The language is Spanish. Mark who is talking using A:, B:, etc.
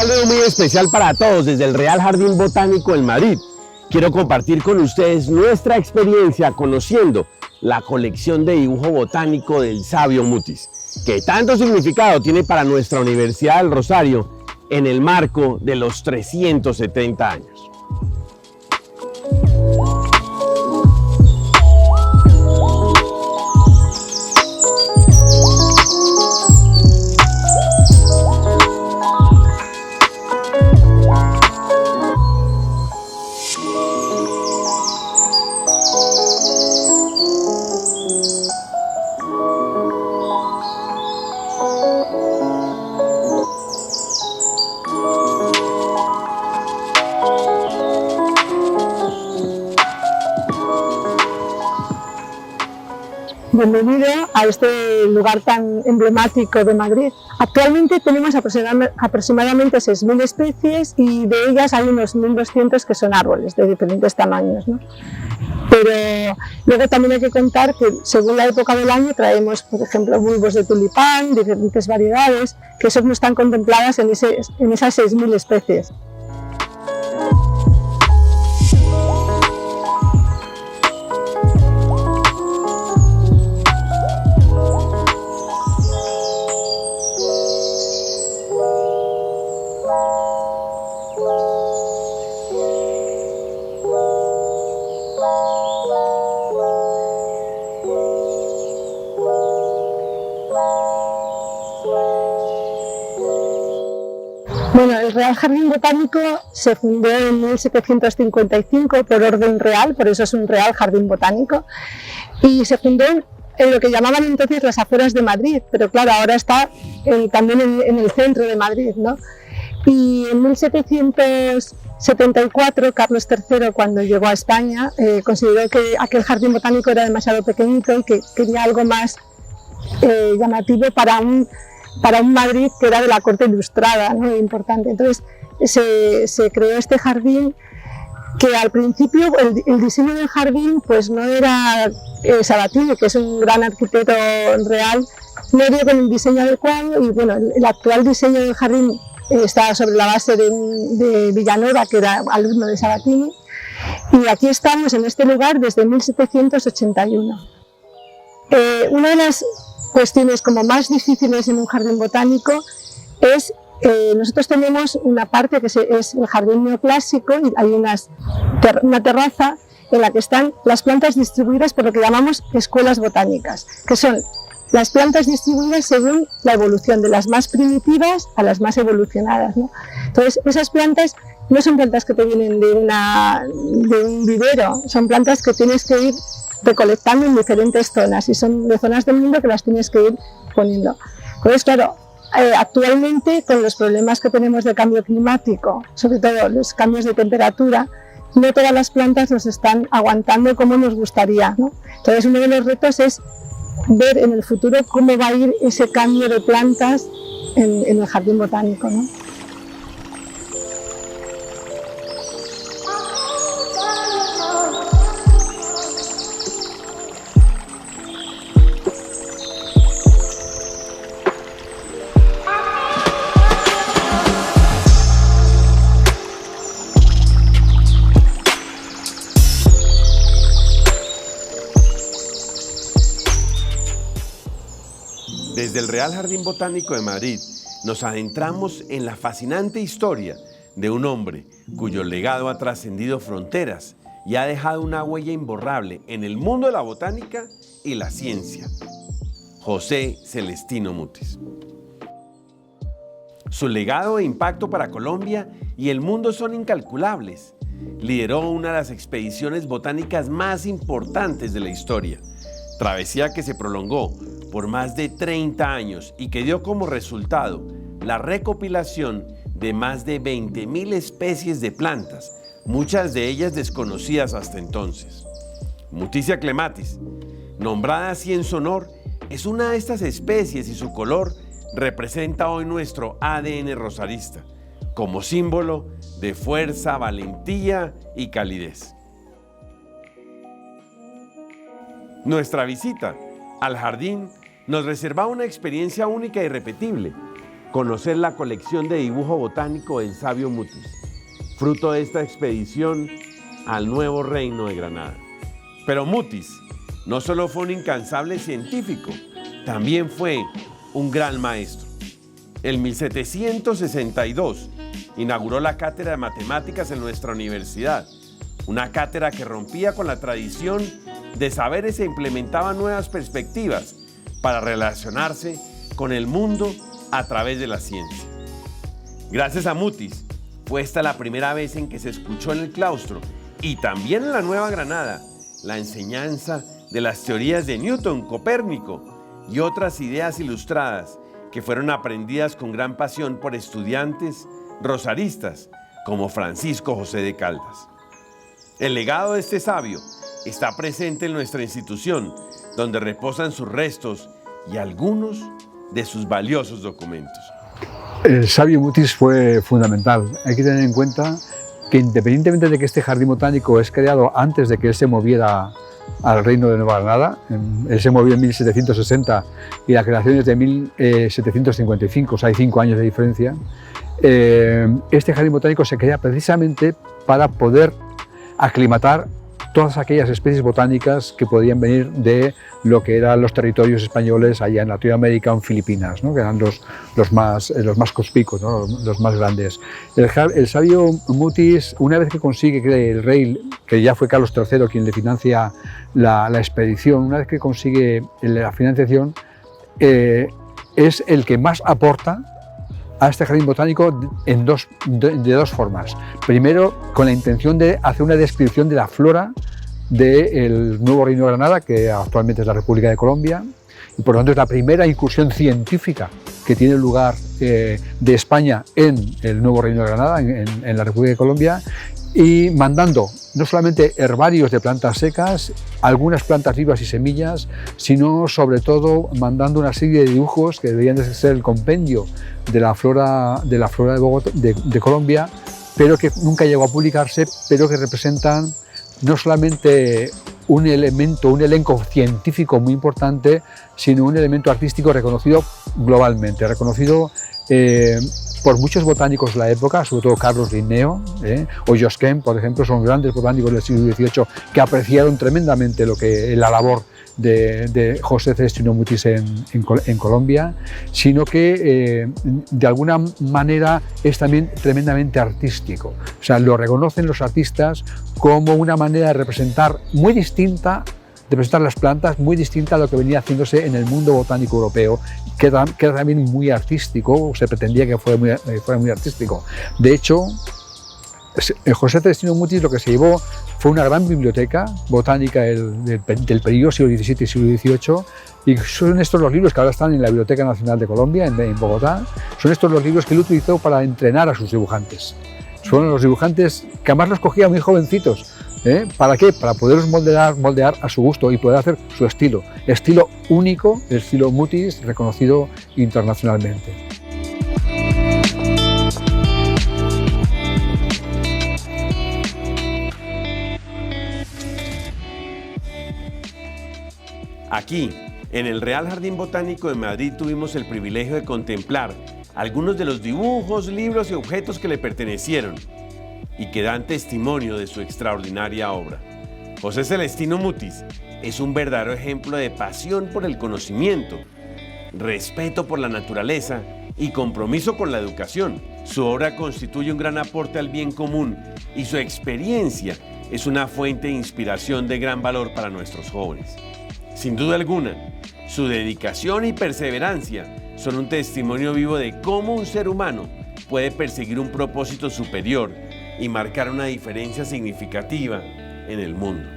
A: saludo muy especial para todos desde el Real Jardín Botánico en Madrid. Quiero compartir con ustedes nuestra experiencia conociendo la colección de dibujo botánico del sabio Mutis, que tanto significado tiene para nuestra Universidad del Rosario en el marco de los 370 años.
B: Bienvenido a este lugar tan emblemático de Madrid. Actualmente tenemos aproximadamente 6.000 especies y de ellas hay unos 1.200 que son árboles de diferentes tamaños, ¿no? Pero luego también hay que contar que según la época del año traemos, por ejemplo, bulbos de tulipán, diferentes variedades, que esos no están contempladas en esas 6.000 especies. Bueno, el Real Jardín Botánico se fundó en 1755 por orden real, por eso es un Real Jardín Botánico, y se fundó en lo que llamaban entonces las afueras de Madrid, pero claro, ahora está también en el centro de Madrid, ¿no? Y en 1774, Carlos III, cuando llegó a España, consideró que aquel jardín botánico era demasiado pequeñito y que quería algo más llamativo para un Madrid que era de la corte ilustrada, ¿no? Importante. Entonces se creó este jardín que al principio el diseño del jardín pues no era Sabatini, que es un gran arquitecto real, no dio con el diseño adecuado y bueno, el actual diseño del jardín está sobre la base de Villanueva, que era alumno de Sabatini, y aquí estamos en este lugar desde 1781. Una de las cuestiones como más difíciles en un jardín botánico es, nosotros tenemos una parte que es el jardín neoclásico y hay una terraza en la que están las plantas distribuidas por lo que llamamos escuelas botánicas, que son las plantas distribuidas según la evolución, de las más primitivas a las más evolucionadas, ¿no? Entonces, esas plantas no son plantas que te vienen de un vivero, son plantas que tienes que ir recolectando en diferentes zonas y son de zonas del mundo que las tienes que ir poniendo. Entonces, claro, actualmente con los problemas que tenemos de cambio climático, sobre todo los cambios de temperatura, no todas las plantas nos están aguantando como nos gustaría, ¿no? Entonces, uno de los retos es ver en el futuro cómo va a ir ese cambio de plantas en el jardín botánico, ¿no?
A: Desde el Real Jardín Botánico de Madrid nos adentramos en la fascinante historia de un hombre cuyo legado ha trascendido fronteras y ha dejado una huella imborrable en el mundo de la botánica y la ciencia: José Celestino Mutis. Su legado e impacto para Colombia y el mundo son incalculables. Lideró una de las expediciones botánicas más importantes de la historia, travesía que se prolongó por más de 30 años y que dio como resultado la recopilación de más de 20.000 especies de plantas, muchas de ellas desconocidas hasta entonces. Muticia clematis, nombrada así en su honor, es una de estas especies y su color representa hoy nuestro ADN rosarista, como símbolo de fuerza, valentía y calidez. Nuestra visita al jardín nos reservaba una experiencia única e irrepetible. conocer la colección de dibujo botánico del sabio Mutis, fruto de esta expedición al nuevo reino de Granada. Pero Mutis no solo fue un incansable científico, también fue un gran maestro. En 1762 inauguró la cátedra de matemáticas en nuestra universidad, una cátedra que rompía con la tradición de saberes e implementaba nuevas perspectivas para relacionarse con el mundo a través de la ciencia. Gracias a Mutis, fue esta la primera vez en que se escuchó en el claustro y también en la Nueva Granada la enseñanza de las teorías de Newton, Copérnico y otras ideas ilustradas que fueron aprendidas con gran pasión por estudiantes rosaristas como Francisco José de Caldas. El legado de este sabio está presente en nuestra institución, donde reposan sus restos y algunos de sus valiosos documentos.
C: El sabio Mutis fue fundamental. Hay que tener en cuenta que independientemente de que este jardín botánico es creado antes de que él se moviera al reino de Nueva Granada, él se movió en 1760 y la creación es de 1755, o sea, hay 5 años de diferencia, este jardín botánico se crea precisamente para poder aclimatar todas aquellas especies botánicas que podían venir de lo que eran los territorios españoles allá en Latinoamérica o en Filipinas, ¿no? Que eran los más conspicuos, ¿no? Los más grandes. El sabio Mutis, una vez que consigue que el rey, que ya fue Carlos III quien le financia la expedición, una vez que consigue la financiación, es el que más aporta a este jardín botánico de dos formas. Primero, con la intención de hacer una descripción de la flora del nuevo Reino de Granada, que actualmente es la República de Colombia, y por lo tanto es la primera incursión científica que tiene lugar de España en el nuevo Reino de Granada, en la República de Colombia, y mandando no solamente herbarios de plantas secas, algunas plantas vivas y semillas, sino sobre todo mandando una serie de dibujos que deberían de ser el compendio de la flora de Bogotá, de Colombia, pero que nunca llegó a publicarse, pero que representan no solamente un elenco científico muy importante, sino un elemento artístico reconocido globalmente, reconocido por muchos botánicos de la época, sobre todo Carlos Linneo o Josquin, por ejemplo, son grandes botánicos del siglo XVIII que apreciaron tremendamente la labor de José Celestino Mutis en Colombia, sino que de alguna manera es también tremendamente artístico. O sea, lo reconocen los artistas como una manera de representar muy distinta, de presentar las plantas muy distinta a lo que venía haciéndose en el mundo botánico europeo, que era también muy artístico, o se pretendía que fuera muy artístico. De hecho, José Celestino Mutis lo que se llevó fue una gran biblioteca botánica del periodo siglo XVII y siglo XVIII, y son estos los libros que ahora están en la Biblioteca Nacional de Colombia, en Bogotá. Son estos los libros que él utilizó para entrenar a sus dibujantes. Son los dibujantes que además los cogía muy jovencitos. ¿Para qué? Para poderlos moldear a su gusto y poder hacer su estilo único, el estilo Mutis, reconocido internacionalmente.
A: Aquí, en el Real Jardín Botánico de Madrid, tuvimos el privilegio de contemplar algunos de los dibujos, libros y objetos que le pertenecieron y que dan testimonio de su extraordinaria obra. José Celestino Mutis es un verdadero ejemplo de pasión por el conocimiento, respeto por la naturaleza y compromiso con la educación. Su obra constituye un gran aporte al bien común y su experiencia es una fuente de inspiración de gran valor para nuestros jóvenes. Sin duda alguna, su dedicación y perseverancia son un testimonio vivo de cómo un ser humano puede perseguir un propósito superior y marcar una diferencia significativa en el mundo.